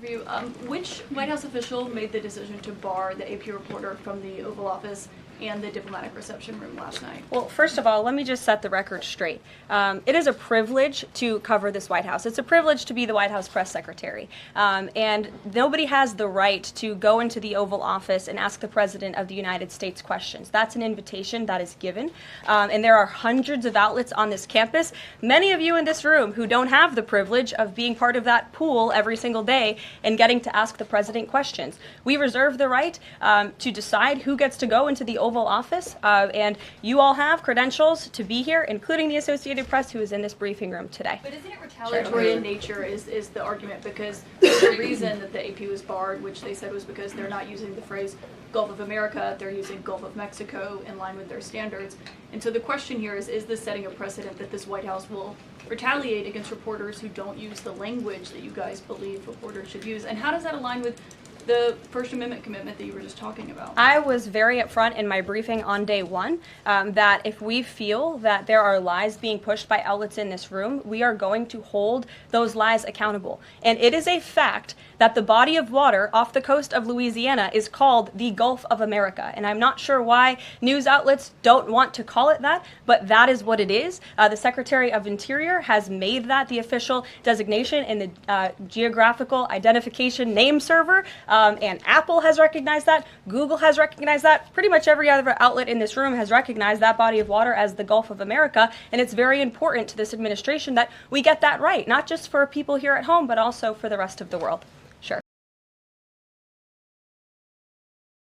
for you. Which White House official made the decision to bar the AP reporter from the Oval Office and the diplomatic reception room last night? Well, first of all, let me just set the record straight. It is a privilege to cover this White House. It's a privilege to be the White House press secretary. And nobody has the right to go into the Oval Office and ask the President of the United States questions. That's an invitation that is given. And there are hundreds of outlets on this campus, many of you in this room who don't have the privilege of being part of that pool every single day and getting to ask the President questions. We reserve the right to decide who gets to go into the Oval Office, and you all have credentials to be here, including the Associated Press, who is in this briefing room today. But isn't it retaliatory in nature is the argument, because the reason that the AP was barred, which they said was because they're not using the phrase Gulf of America, they're using Gulf of Mexico in line with their standards. And so the question here is this setting a precedent that this White House will retaliate against reporters who don't use the language that you guys believe reporters should use? And how does that align with the First Amendment commitment that you were just talking about? I was very upfront in my briefing on day one that if we feel that there are lies being pushed by outlets in this room, we are going to hold those lies accountable. And it is a fact that the body of water off the coast of Louisiana is called the Gulf of America. And I'm not sure why news outlets don't want to call it that, but that is what it is. The Secretary of Interior has made that the official designation in the Geographical Identification Name Server. And Apple has recognized that, Google has recognized that, pretty much every other outlet in this room has recognized that body of water as the Gulf of America, and it's very important to this administration that we get that right, not just for people here at home, but also for the rest of the world.